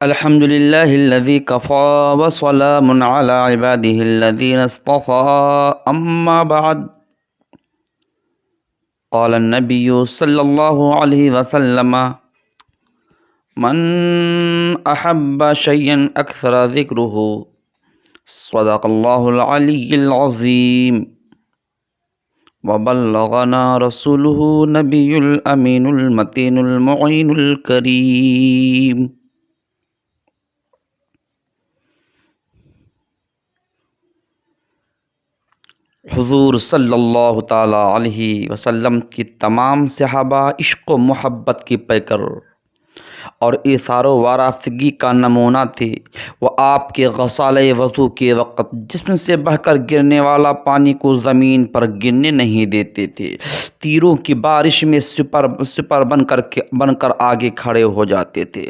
الحمد لله الذي كفى وسلام على عباده الذين اصطفى أما بعد قال النبي صلى الله عليه وسلم من أحب شيئا أكثر ذكره صدق الله العلي العظيم وبلغنا رسوله نبي الأمين المتين المعين الكريم. حضور صلی اللہ تعالیٰ علیہ وسلم کی تمام صحابہ عشق و محبت کی پیکر اور ایثار و وارافگی کا نمونہ تھے۔ وہ آپ کے غسالہ وضو کے وقت جسم سے بہہ کر گرنے والا پانی کو زمین پر گرنے نہیں دیتے تھے۔ تیروں کی بارش میں سپر بن کر آگے کھڑے ہو جاتے تھے۔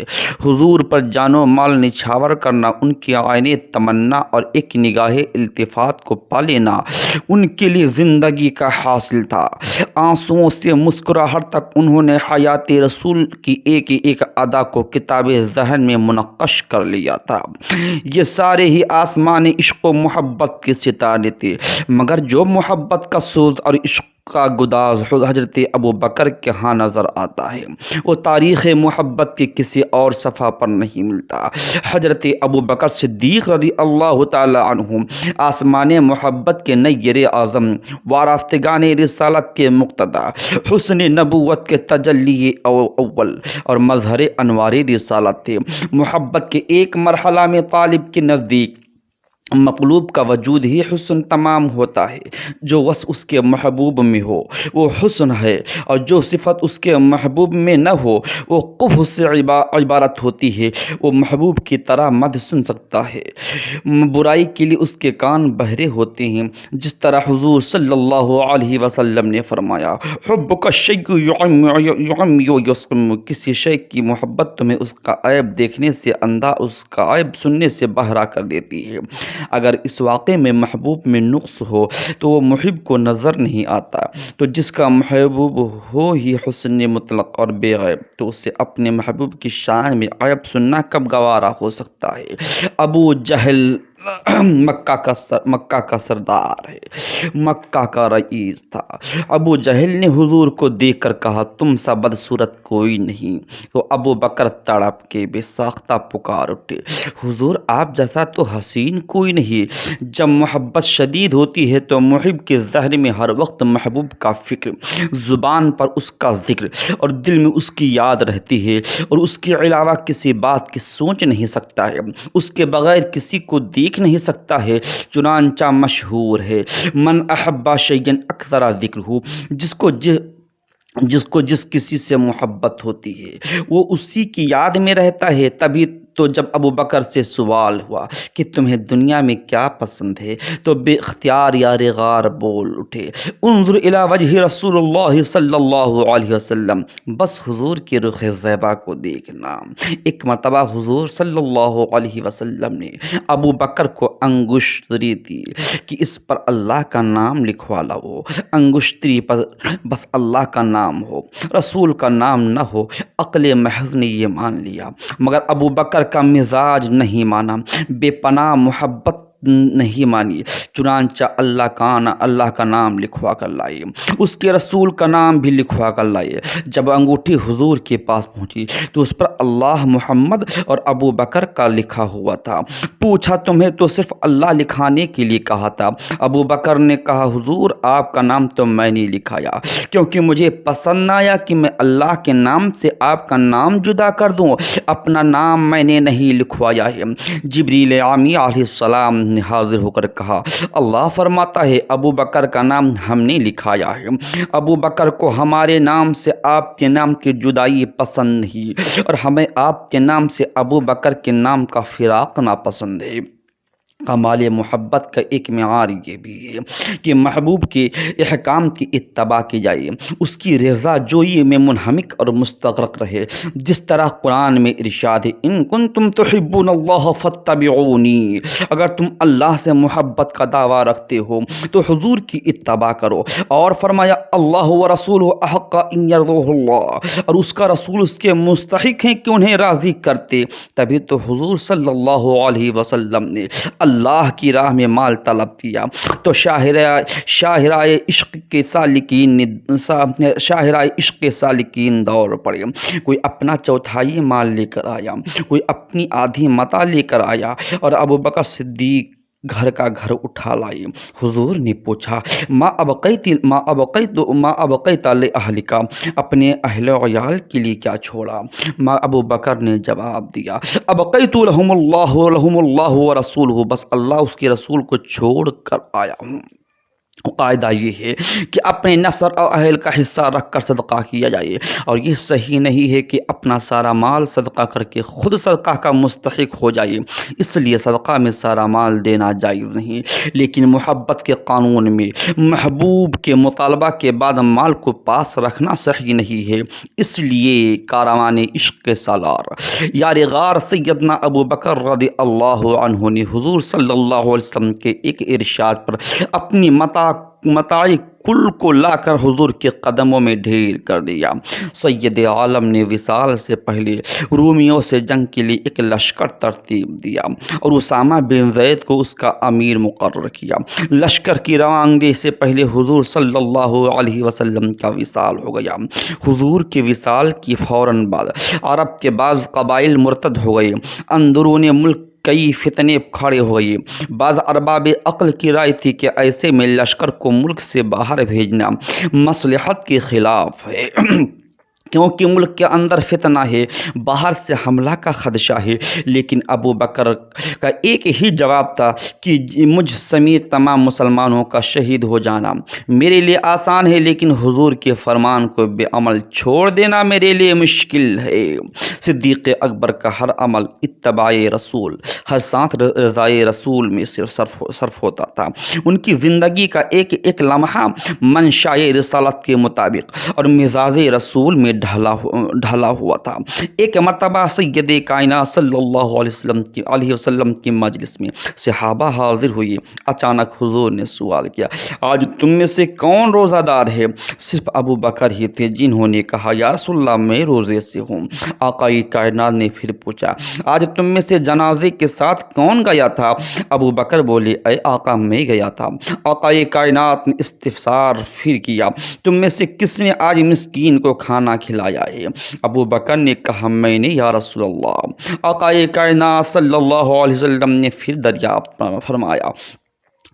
حضور پر جان و مال نچھاور کرنا ان کی عین تمنا اور ایک نگاہ التفات کو پا لینا ان کے لیے زندگی کا حاصل تھا۔ آنسوؤں سے مسکراہٹ تک انہوں نے حیات رسول کی ایک ایک ادا کو کتاب ذہن میں منقش کر لیا تھا۔ یہ سارے ہی آسمان عشق و محبت کے ستارے تھے، مگر جو محبت کا سوز اور عشق کا گداز حضرت ابو بکر کے ہاں نظر آتا ہے وہ تاریخ محبت کے کسی اور صفحہ پر نہیں ملتا۔ حضرت ابو بکر صدیق رضی اللہ تعالی عنہ آسمان محبت کے نیر اعظم، وارافتگان رسالت کے مقتدا، حسن نبوت کے تجلی اول اور مظہر انوار رسالت تھے۔ محبت کے ایک مرحلہ میں طالب کے نزدیک مطلوب کا وجود ہی حسن تمام ہوتا ہے۔ جو وصف اس کے محبوب میں ہو وہ حسن ہے، اور جو صفت اس کے محبوب میں نہ ہو وہ قبح سے عبارت ہوتی ہے۔ وہ محبوب کی طرح مدح سن سکتا ہے، برائی کے لیے اس کے کان بہرے ہوتے ہیں۔ جس طرح حضور صلی اللہ علیہ وسلم نے فرمایا، حبک الشیء یعمی و یسقم، کسی شے کی محبت تمہیں اس کا عیب دیکھنے سے اندھا، اس کا عیب سننے سے بہرا کر دیتی ہے۔ اگر اس واقعے میں محبوب میں نقص ہو تو وہ محب کو نظر نہیں آتا، تو جس کا محبوب ہو ہی حسن مطلق اور بے عیب، تو اسے اپنے محبوب کی شان میں عیب سننا کب گوارا ہو سکتا ہے۔ ابو جہل مکہ کا سردار ہے، مکہ کا رئیس تھا۔ ابو جہل نے حضور کو دیکھ کر کہا، تم سا بدصورت کوئی نہیں۔ تو ابو بکر تڑپ کے بے ساختہ پکار اٹھے، حضور آپ جیسا تو حسین کوئی نہیں۔ جب محبت شدید ہوتی ہے تو محب کے ذہن میں ہر وقت محبوب کا فکر، زبان پر اس کا ذکر اور دل میں اس کی یاد رہتی ہے، اور اس کے علاوہ کسی بات کی سوچ نہیں سکتا ہے، اس کے بغیر کسی کو دیکھ نہیں سکتا ہے۔ چنانچہ مشہور ہے، من احب شیئا اکثر ذکرہ، جس کو جس کسی سے محبت ہوتی ہے وہ اسی کی یاد میں رہتا ہے۔ تبھی تو جب ابو بکر سے سوال ہوا کہ تمہیں دنیا میں کیا پسند ہے تو بے اختیار یار غار بول اٹھے، انظر الی وجہ رسول اللہ صلی اللہ علیہ وسلم، بس حضور کی رخ زیبا کو دیکھنا۔ ایک مرتبہ حضور صلی اللہ علیہ وسلم نے ابو بکر کو انگشتری دی کہ اس پر اللہ کا نام لکھوا لو۔ انگشتری پر بس اللہ کا نام ہو، رسول کا نام نہ ہو۔ عقل محض نے یہ مان لیا، مگر ابو بکر کا مزاج نہیں مانا، بے پناہ محبت نہیں مانی۔ چنانچہ اللہ کا نام لکھوا کر لائے، اس کے رسول کا نام بھی لکھوا کر لائے۔ جب انگوٹھی حضور کے پاس پہنچی تو اس پر اللہ، محمد اور ابو بکر کا لکھا ہوا تھا۔ پوچھا، تمہیں تو صرف اللہ لکھانے کے لیے کہا تھا۔ ابو بکر نے کہا، حضور آپ کا نام تو میں نے لکھایا کیونکہ مجھے پسند آیا کہ میں اللہ کے نام سے آپ کا نام جدا کر دوں، اپنا نام میں نے نہیں لکھوایا ہے۔ جبریل امی علیہ السلام نے حاضر ہو کر کہا، اللہ فرماتا ہے ابو بکر کا نام ہم نے لکھایا ہے۔ ابو بکر کو ہمارے نام سے آپ کے نام کی جدائی پسند نہیں، اور ہمیں آپ کے نام سے ابو بکر کے نام کا فراق ناپسند ہے۔ کمال محبت کا ایک معیار یہ بھی ہے کہ محبوب کے احکام کی اتباع کی جائے، اس کی رضا جوئی میں منہمک اور مستغرق رہے، جس طرح قرآن میں ارشاد ہے ان کنتم تحبون اللہ فاتبعونی، اگر تم اللہ سے محبت کا دعویٰ رکھتے ہو تو حضور کی اتباع کرو، اور فرمایا اللہ و رسولہ احق ان یرضوہ اللہ، اور اس کا رسول اس کے مستحق ہیں کہ انہیں راضی کرتے، تبھی تو حضور صلی اللہ علیہ وسلم نے اللہ کی راہ میں مال طلب کیا تو شاہراہ عشق کے سالکین دور پڑے، کوئی اپنا چوتھائی مال لے کر آیا، کوئی اپنی آدھی متاع لے کر آیا، اور ابو بکر صدیق گھر کا گھر اٹھا لائی۔ حضور نے پوچھا ما ابقیت لأہلک، اپنے اہل و عیال کے لیے کیا چھوڑا؟ ابو بکر نے جواب دیا ابقیت لہم اللہ ورسولہ، بس اللہ اس کے رسول کو چھوڑ کر آیا ہوں۔ قاعدہ یہ ہے کہ اپنے نفس اور اہل کا حصہ رکھ کر صدقہ کیا جائے، اور یہ صحیح نہیں ہے کہ اپنا سارا مال صدقہ کر کے خود صدقہ کا مستحق ہو جائے، اس لیے صدقہ میں سارا مال دینا جائز نہیں، لیکن محبت کے قانون میں محبوب کے مطالبہ کے بعد مال کو پاس رکھنا صحیح نہیں ہے، اس لیے کاروان عشق کے سالار یار غار سیدنا ابو بکر رضی اللہ عنہ نے حضور صلی اللہ علیہ وسلم کے ایک ارشاد پر اپنی متاع کل کو لا کر حضور کے قدموں میں ڈھیر کر دیا۔ سید عالم نے وصال سے پہلے رومیوں سے جنگ کے لیے ایک لشکر ترتیب دیا اور اسامہ بن زید کو اس کا امیر مقرر کیا۔ لشکر کی روانگی سے پہلے حضور صلی اللہ علیہ وسلم کا وصال ہو گیا۔ حضور کے وصال کی فوراً بعد عرب کے بعض قبائل مرتد ہو گئے، اندرون ملک کئی فتنے کھڑے ہوئے۔ بعض ارباب عقل کی رائے تھی کہ ایسے میں لشکر کو ملک سے باہر بھیجنا مصلحت کے خلاف ہے، کیونکہ ملک کے اندر فتنہ ہے، باہر سے حملہ کا خدشہ ہے، لیکن ابو بکر کا ایک ہی جواب تھا کہ مجھ سمیت تمام مسلمانوں کا شہید ہو جانا میرے لیے آسان ہے، لیکن حضور کے فرمان کو بے عمل چھوڑ دینا میرے لیے مشکل ہے۔ صدیق اکبر کا ہر عمل اتباع رسول، ہر ساتھ رضائے رسول میں صرف ہوتا تھا، ان کی زندگی کا ایک ایک لمحہ منشاء رسالت کے مطابق اور مزاج رسول میں ڈھلا ہوا تھا۔ ایک مرتبہ سید کائنات صلی اللہ علیہ وسلم کی مجلس میں صحابہ حاضر ہوئی، اچانک حضور نے سوال کیا آج تم میں سے کون روزہ دار ہے؟ صرف ابو بکر ہی تھے جنہوں نے کہا یا رسول اللہ میں روزے سے ہوں۔ آقا کائنات نے پھر پوچھا آج تم میں سے جنازے کے ساتھ کون گیا تھا؟ ابو بکر بولے اے آقا میں گیا تھا۔ آقا کائنات نے استفسار پھر کیا تم میں سے کس نے آج مسکین کو کھانا کھلایا ہے؟ ابو بکر نے کہا میں نے یا رسول اللہ۔ آقا کائنات صلی اللہ علیہ وسلم نے پھر دریافت فرمایا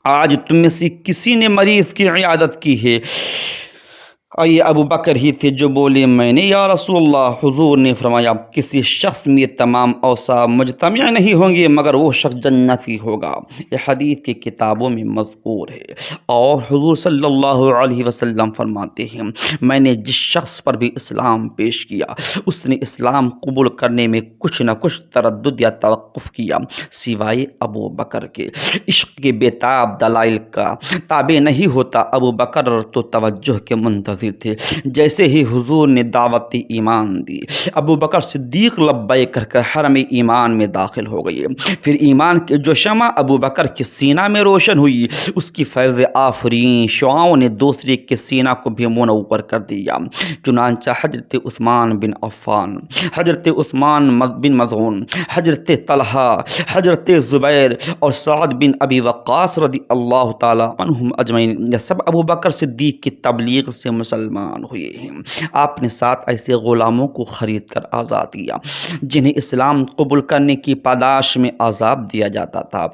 آج تم میں سے کسی نے مریض کی عیادت کی ہے؟ یہ ابو بکر ہی تھے جو بولے میں نے یا رسول اللہ۔ حضور نے فرمایا کسی شخص میں تمام اوصاف مجتمع نہیں ہوں گے مگر وہ شخص جنتی ہوگا۔ یہ حدیث کی کتابوں میں مذکور ہے، اور حضور صلی اللہ علیہ وسلم فرماتے ہیں میں نے جس شخص پر بھی اسلام پیش کیا اس نے اسلام قبول کرنے میں کچھ نہ کچھ تردد یا توقف کیا سوائے ابو بکر کے۔ عشق کے بےتاب دلائل کا تابع نہیں ہوتا۔ ابو بکر تو توجہ کے منتظر تھے، جیسے ہی حضور نے دعوت ایمان دی ابو بکر صدیق لبیک کہہ کر حرم ایمان میں داخل ہو گئے۔ پھر ایمان کے جو شمع ابو بکر کے سینہ میں روشن ہوئی اس کی فیض آفرین شعاؤں نے دوسرے کے سینہ کو بھی منور کر دیا۔ چنانچہ حضرت عثمان بن عفان، حضرت عثمان بن مظعون، حضرت طلحہ، حضرت زبیر اور سعد بن ابی وقاص رضی اللہ تعالی عنہم اجمعین یہ سب ابو بکر صدیق کی تبلیغ سے مسلمان ہوئے ہیں۔ آپ نے 7 ایسے غلاموں کو خرید کر آزاد کیا جنہیں اسلام قبول کرنے کی پاداش میں عذاب دیا جاتا تھا،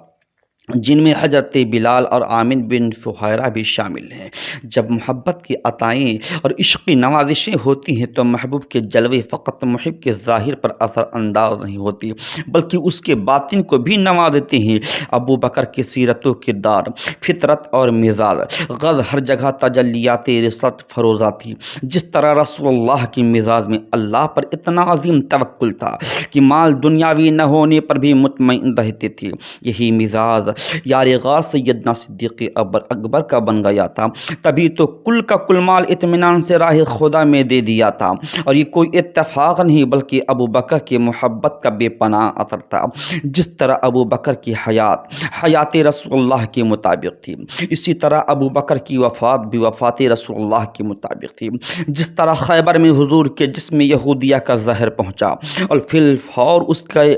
جن میں حضرت بلال اور عامر بن فہیرہ بھی شامل ہیں۔ جب محبت کی عطائیں اور عشقی نوازشیں ہوتی ہیں تو محبوب کے جلوے فقط محب کے ظاہر پر اثر انداز نہیں ہوتی بلکہ اس کے باطن کو بھی نوازتے ہیں۔ ابو بکر کی سیرت و کردار، فطرت اور مزاج غز ہر جگہ تجلیات رسالت فروزہ تھی۔ جس طرح رسول اللہ کی مزاج میں اللہ پر اتنا عظیم توکل تھا کہ مال دنیاوی نہ ہونے پر بھی مطمئن رہتے تھے، یہی مزاج یار غار سیدنا صدیق اکبر کا بن گیا تھا، تبھی تو کل کا کل مال اطمینان سے راہ خدا میں دے دیا تھا۔ اور یہ کوئی اتفاق نہیں بلکہ ابو بکر کی محبت کا بے پناہ اثر تھا۔ جس طرح ابو بکر کی حیات رسول اللہ کے مطابق تھی، اسی طرح ابو بکر کی وفات بھی وفات رسول اللہ کے مطابق تھی۔ جس طرح خیبر میں حضور کے جسم میں یہودیہ کا زہر پہنچا اور فی الفور اس کے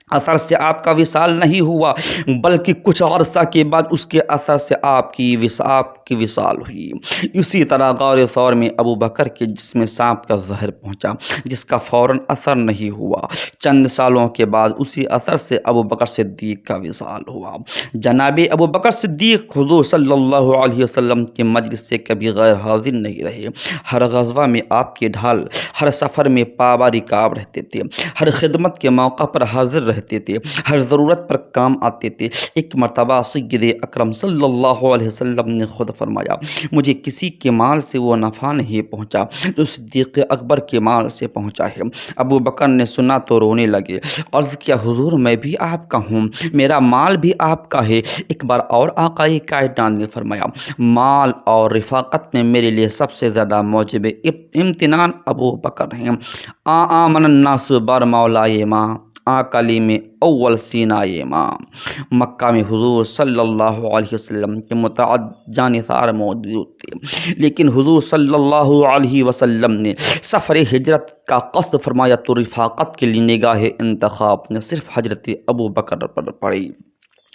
اثر سے آپ کا وصال نہیں ہوا، بلکہ کچھ عرصہ کے بعد اس کے اثر سے آپ کی وصال ہوئی، اسی طرح غار ثور میں ابو بکر کے جسم میں سانپ کا زہر پہنچا جس کا فوراً اثر نہیں ہوا۔ چند سالوں کے بعد اسی اثر سے ابو بکر صدیق کا وصال ہوا۔ جناب ابو بکر صدیق حضور صلی اللہ علیہ وسلم کے مجلس سے کبھی غیر حاضر نہیں رہے۔ ہر غزوہ میں آپ کے ڈھال، ہر سفر میں پاباری کعب رہتے تھے، ہر خدمت کے موقع پر حاضر رہتے تھے، ہر ضرورت پر کام آتے تھے۔ ایک مرتبہ سید اکرم صلی اللہ علیہ وسلم نے خود فرمایا، مجھے کسی کے مال سے وہ نفع نہیں پہنچا جو صدیق اکبر کے مال سے پہنچا ہے۔ ابو بکر نے سنا تو رونے لگے، عرض کیا حضور میں بھی آپ کا ہوں، میرا مال بھی آپ کا ہے۔ ایک بار اور آقا کائنات نے فرمایا، مال اور رفاقت میں میرے لیے سب سے زیادہ موجب امتنان ابو بکر ہیں۔ آمن الناس بر مولائے ماں کلی میں اول سینائے ماں۔ مکہ میں حضور صلی اللہ علیہ وسلم کے متعدد جانثار موجود تھے، لیکن حضور صلی اللہ علیہ وسلم نے سفر ہجرت کا قصد فرمایا تو رفاقت کے لیے نگاہ انتخاب نے صرف حضرت ابو بکر پر پڑی۔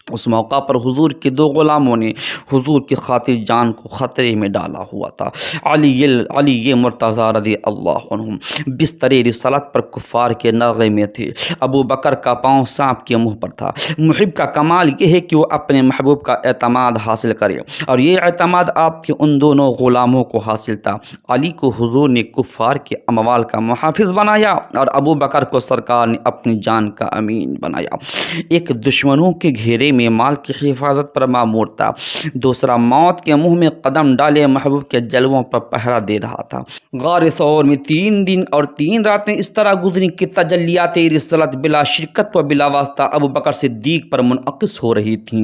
اس موقع پر حضور کے دو غلاموں نے حضور کی خاطر جان کو خطرے میں ڈالا ہوا تھا۔ علی مرتضیٰ رضی اللہ عنہ بستر رسالت پر کفار کے نغے میں تھے۔ ابو بکر کا پاؤں سانپ کے منہ پر تھا۔ محب کا کمال یہ ہے کہ وہ اپنے محبوب کا اعتماد حاصل کرے، اور یہ اعتماد آپ کے ان دونوں غلاموں کو حاصل تھا۔ علی کو حضور نے کفار کے اموال کا محافظ بنایا اور ابو بکر کو سرکار نے اپنی جان کا امین بنایا۔ ایک دشمنوں کے گھیرے میں مال کی حفاظت پر مامور تھا، دوسرا موت کے منہ میں قدم ڈالے محبوب کے جلووں پر پہرا دے رہا تھا۔ غار ثور میں 3 دن اور 3 راتیں اس طرح گزری کہ تجلیات رسالت بلا شرکت و بلا واسطہ ابو بکر صدیق پر منعکس ہو رہی تھیں۔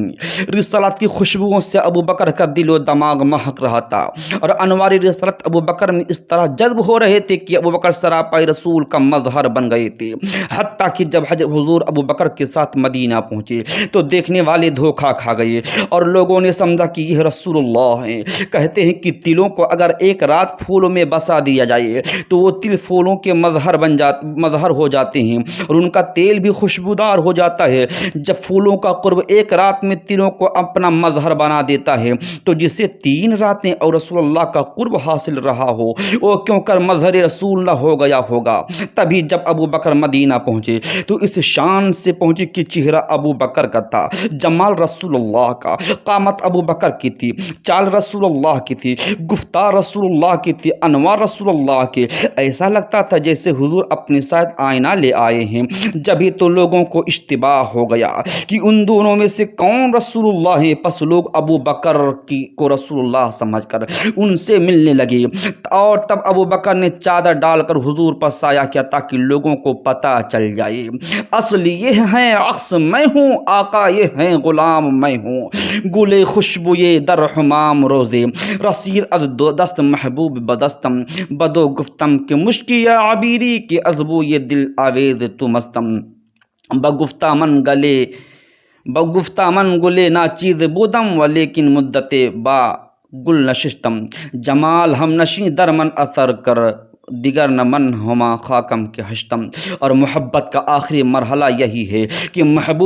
رسالت کی خوشبوؤں سے ابو بکر کا دل و دماغ مہک رہا تھا، اور انوار رسالت ابو بکر میں اس طرح جذب ہو رہے تھے کہ ابو بکر سراپائی رسول کا مظہر بن گئے تھے۔ حتیٰ کہ جب حضور ابو بکر کے ساتھ مدینہ پہنچے تو دیکھنے والے دھوکہ کھا گئے اور لوگوں نے سمجھا کہ یہ رسول اللہ ہیں۔ کہتے ہیں کہ تلوں کو اگر ایک رات پھولوں میں بسا دیا جائے تو وہ تل پھولوں کے مظہر ہو جاتے ہیں، اور ان کا تیل بھی خوشبودار ہو جاتا ہے۔ جب پھولوں کا قرب ایک رات میں تلوں کو اپنا مظہر بنا دیتا ہے تو جسے 3 راتیں اور رسول اللہ کا قرب حاصل رہا ہو وہ کیوں کر مظہر رسول اللہ ہو گیا ہوگا۔ تبھی جب ابو بکر مدینہ پہنچے تو اس شان سے پہنچے کہ چہرہ ابو بکر کا تھا، جمال رسول اللہ کا، قامت ابو بکر کی تھی، چال رسول اللہ کی تھی، گفتار رسول اللہ کی تھی، انوار رسول اللہ کے۔ ایسا لگتا تھا جیسے حضور اپنے ساتھ آئینہ لے آئے ہیں۔ جبھی تو لوگوں کو اشتباہ ہو گیا کہ ان دونوں میں سے کون رسول اللہ ہے، پس لوگ ابو بکر کو رسول اللہ سمجھ کر ان سے ملنے لگے، اور تب ابو بکر نے چادر ڈال کر حضور پر سایہ کیا تاکہ لوگوں کو پتہ چل جائے، اصل یہ ہیں عکس میں ہوں، آقا یہ ہیں غلام میں ہوں، گلے خوشبو یہ در حمام روزے، رسید از دست محبوب بدستم، بدو گفتم کہ مشکی یا عبیری کہ ازبو یہ دل آویز تو مستم، بگفتہ من گلے نا چیز بودم ولیکن مدت با گل نشستم، جمال ہم نشیں در من اثر کر دیگر نہ من ہما خاکم کے ہشتم۔ اور محبت کا آخری مرحلہ یہی ہے کہ محب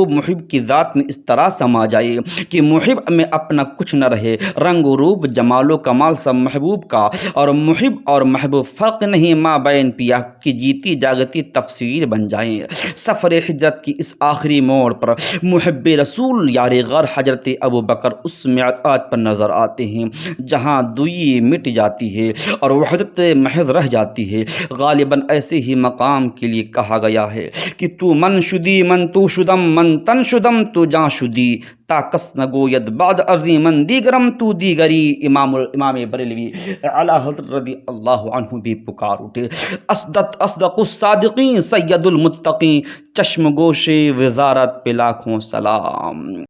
کی ذات میں اس طرح سما جائے کہ محب میں اپنا کچھ نہ رہے، رنگ و روپ جمال و کمال سب محبوب کا، اور محب اور محبوب فرق نہیں، ماں بین پیا کی جیتی جاگتی تفسیر بن جائیں۔ سفر ہجرت کی اس آخری موڑ پر محب رسول یار غار حضرت ابو بکر اس میعاد پر نظر آتے ہیں جہاں دوئی مٹ جاتی ہے اور وحدت محض رہ جاتی ہے۔ غالباً ایسے ہی مقام کے لیے کہا گیا ہے کہ تو من شدی من تو شدم من تن شدم تو جاں شدی تا کس نگوید بعد عظیمن دیگرم تو دیگری۔ امام بریلوی اعلیٰ حضرت رضی اللہ عنہ بھی پکار اٹھے، اصدق الصادقین سید المتقین، چشم گوش وزارت پہ لاکھوں سلام۔